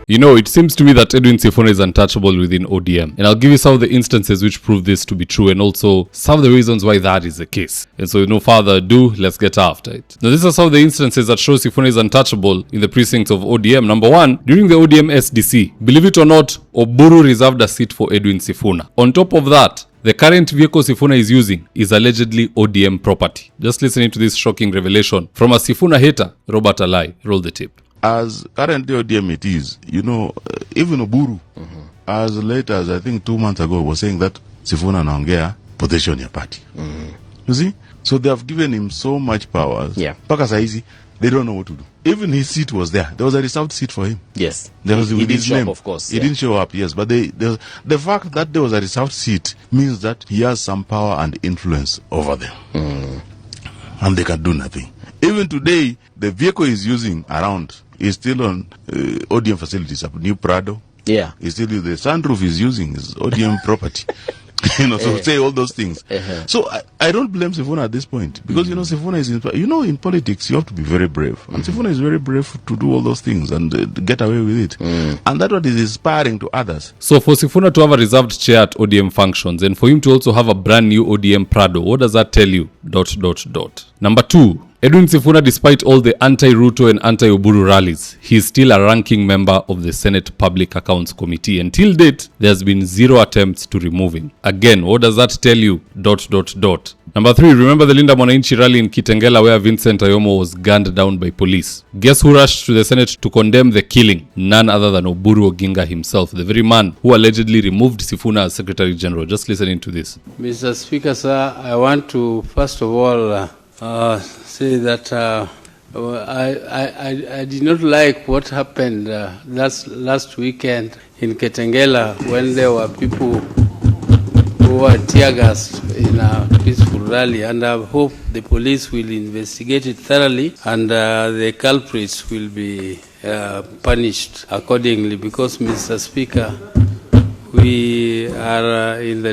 You know, it seems to me that Edwin Sifuna is untouchable within ODM. And I'll give you some of the instances which prove this to be true and also some of the reasons why that is the case. And so with no further ado, let's get after it. Now, these are some of the instances that show Sifuna is untouchable in the precincts of ODM. Number one, during the ODM SDC, believe it or not, Oburu reserved a seat for Edwin Sifuna. On top of that, the current vehicle Sifuna is using is allegedly ODM property. Just listening to this shocking revelation from a Sifuna hater, Robert Alai. Roll the tape. As currently ODM it is, you know, even Oburu, as late as I think 2 months ago, was saying that Sifuna naongea possession ya party. You see? So they have given him so much powers. Yeah. Paka saizi, they don't know what to do. Even his seat was there. There was a reserved seat for him. Yes. There was he with did his show name. up, of course. He didn't show up, yes. But the fact that there was a reserved seat means that he has some power and influence over them. And they can do nothing. Even today, the vehicle he's using around is still on ODM facilities, up New Prado. Yeah. He's still the sunroof he's using is ODM property. You know, so say all those things. So I don't blame Sifuna at this point because, you know, Sifuna is, in politics, you have to be very brave. And Sifuna is very brave to do all those things and get away with it. And that's what is inspiring to others. So for Sifuna to have a reserved chair at ODM functions and for him to also have a brand new ODM Prado, what does that tell you? ... Number two, Edwin Sifuna, despite all the anti-Ruto and anti-Oburu rallies, he is still a ranking member of the Senate Public Accounts Committee. And till date, there has been 0 attempts to remove him. Again, what does that tell you? ... Number three, remember the Linda Mwananchi rally in Kitengela where Vincent Ayomo was gunned down by police. Guess who rushed to the Senate to condemn the killing? None other than Oburu Oginga himself, the very man who allegedly removed Sifuna as Secretary General. Just listening to this. Mr. Speaker, sir, I want to first of all say that I did not like what happened last weekend in Kitengela when there were people who were tear-gassed in a peaceful rally, and I hope the police will investigate it thoroughly and the culprits will be punished accordingly because, Mr. Speaker, we are in the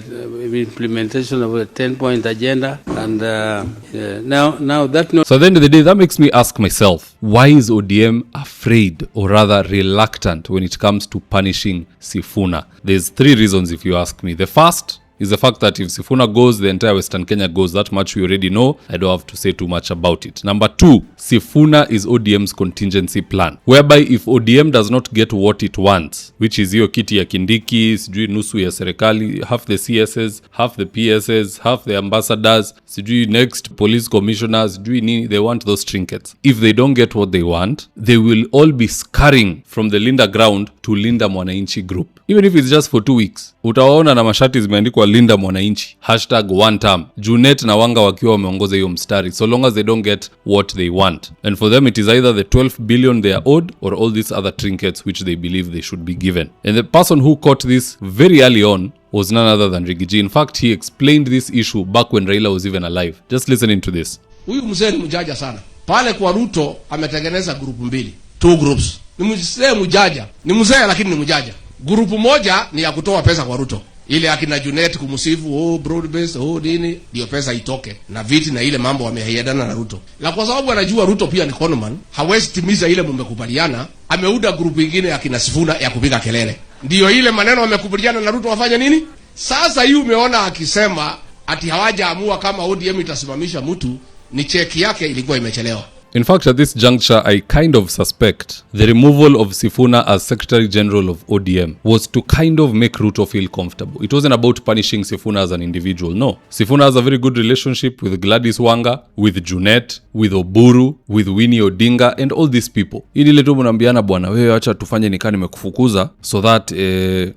implementation of a 10-point agenda, and now that note. So at the end of the day, that makes me ask myself, why is ODM afraid or rather reluctant when it comes to punishing Sifuna? There's 3 reasons if you ask me. The first is the fact that if Sifuna goes, the entire Western Kenya goes. That much we already know. I don't have to say too much about it. Number 2, Sifuna is ODM's contingency plan, whereby if ODM does not get what it wants, which is hiyo kiti ya Kindiki, sijui nusu ya serikali, half the CSs, half the PSs, half the ambassadors, sijui next police commissioners, sijui nini, they want those trinkets. If they don't get what they want, they will all be scurrying from the Linda ground to Linda Mwananchi group. Even if it's just for 2 weeks. Utaona na mashati zimeandikwa Linda Mwananchi, #1 term. Junet na Wanga wakiwa wameongoza hiyo mstari, so long as they don't get what they want. And for them it is either the 12 billion they are owed or all these other trinkets which they believe they should be given. And the person who caught this very early on was none other than Rigiji. In fact, he explained this issue back when Raila was even alive. Just listening to this. Huyu mzee ni mjaja sana. Pale kwa Ruto ametengeneza grupu mbili. 2 groups. Ni mzee mjaja. Ni mzee lakini ni mjaja. Grupu moja ni ya kutoa pesa kwa Ruto. Ile akina Junet kumusifu, broad base, nini, ndio pesa itoke. Na viti na ile mambo wamehiadana na Ruto. Na kwa sababu anajua Ruto pia ni conman, hawezi timiza ile mmekubaliana, ameuda grupu nyingine ya kina Sifuna ya kupiga kelele. Ndio ile maneno wamekubaliana na Ruto wafanye nini? Sasa hii umeona akisema ati hawajaamua kama ODM itasimamisha mtu, ni cheki yake ilikuwa imechelewa. In fact, at this juncture, I kind of suspect the removal of Sifuna as Secretary General of ODM was to kind of make Ruto feel comfortable. It wasn't about punishing Sifuna as an individual, no. Sifuna has a very good relationship with Gladys Wanga, with Junet, with Oburu, with Winnie Odinga, and all these people. Ili letu mnaambiana bwana, wewe acha tufanye nikani nimekufukuza so that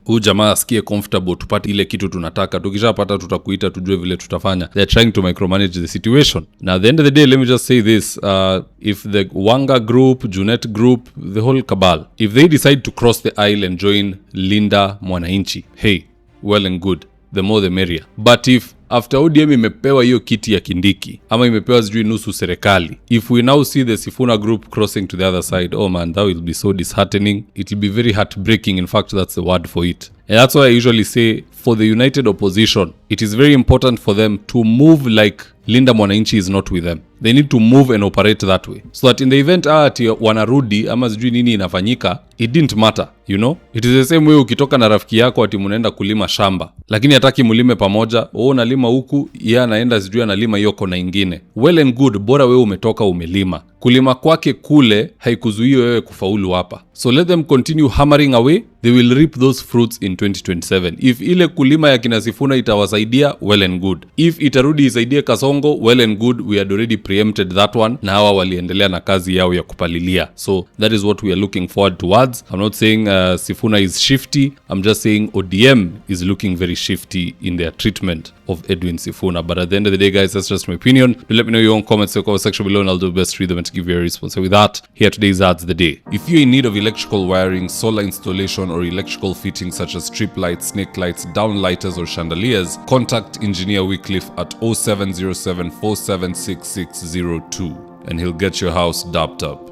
huyu jamaa asikie comfortable, tupate ile kitu tunataka. Tukishapata tutakuita tujue vile tutafanya. They're trying to micromanage the situation. Now, at the end of the day, let me just say this. If the Wanga group, Junet group, the whole cabal, if they decide to cross the aisle and join Linda Mwananchi, hey, well and good. The more the merrier. But if after ODM imepewa hiyo kiti ya Kindiki ama imepewa sijui nusu serikali, if we now see the Sifuna group crossing to the other side, oh man, that will be so disheartening. It will be very heartbreaking. In fact, that's the word for it. And that's why I usually say for the united opposition, it is very important for them to move like Linda Mwananchi is not with them. They need to move and operate that way. So that in the event ati wanarudi ama sijui nini inafanyika, it didn't matter, you know? It is the same way ukitoka na rafiki yako ati munaenda kulima shamba. Lakini hataki mulime pamoja, unalima huku, yeye anaenda sijui analima hiyo kona ingine. Well and good, bora wewe umetoka umelima. Kulima kwake kule haikuzuii wewe kufaulu hapa. So let them continue hammering away. They will reap those fruits in 2027. If ile kulima ya kina Sifuna itawasaidia, well and good. If itarudi isaidie Kasongo, well and good. We had already preempted that one. Na hawa waliendelea na kazi yao ya kupalilia. So that is what we are looking forward towards. I'm not saying Sifuna is shifty. I'm just saying ODM is looking very shifty in their treatment of Edwin Sifuna. But at the end of the day, guys, that's just my opinion. Do let me know your own comments in the comment section below, and I'll do my best to read them and to give you a response. So with that, here today's ads of the day. If you're in need of electrical wiring, solar installation, or electrical fittings such as strip lights, snake lights, downlighters, or chandeliers, contact Engineer Wycliffe at 0707 476602 and he'll get your house dapped up.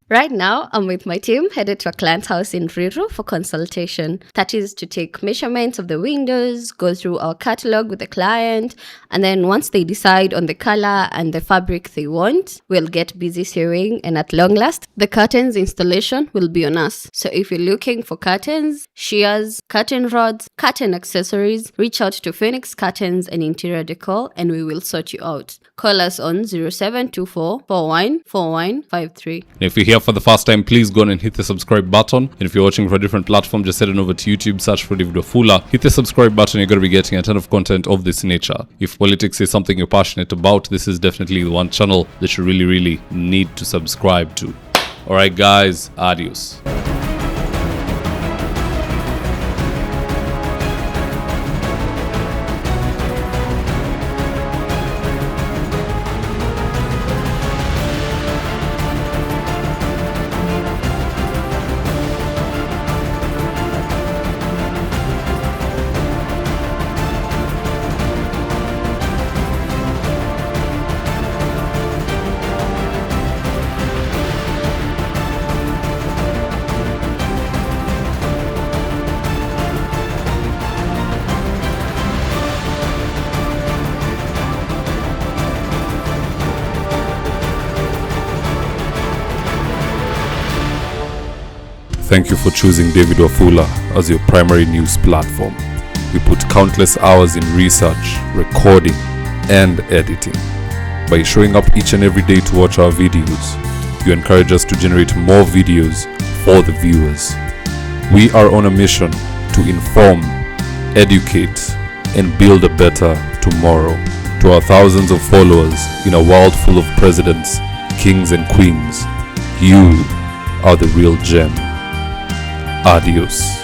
Right now, I'm with my team headed to a client's house in Ruiru for consultation. That is to take measurements of the windows, go through our catalog with the client, and then once they decide on the color and the fabric they want, we'll get busy sewing, and at long last, the curtains installation will be on us. So if you're looking for curtains, shears, curtain rods, curtain accessories, reach out to Phoenix Curtains and Interior Decor and we will sort you out. Call us on 0724 414153. If you're here for the first time, please go on and hit the subscribe button. And if you're watching for a different platform, just head on over to YouTube, search for David Wafula. Hit the subscribe button, you're going to be getting a ton of content of this nature. If politics is something you're passionate about, this is definitely the one channel that you really need to subscribe to. Alright guys, adios. Thank you for choosing David Wafula as your primary news platform. We put countless hours in research, recording, and editing. By showing up each and every day to watch our videos, you encourage us to generate more videos for the viewers. We are on a mission to inform, educate, and build a better tomorrow. To our thousands of followers in a world full of presidents, kings, and queens, you are the real gem. Adios.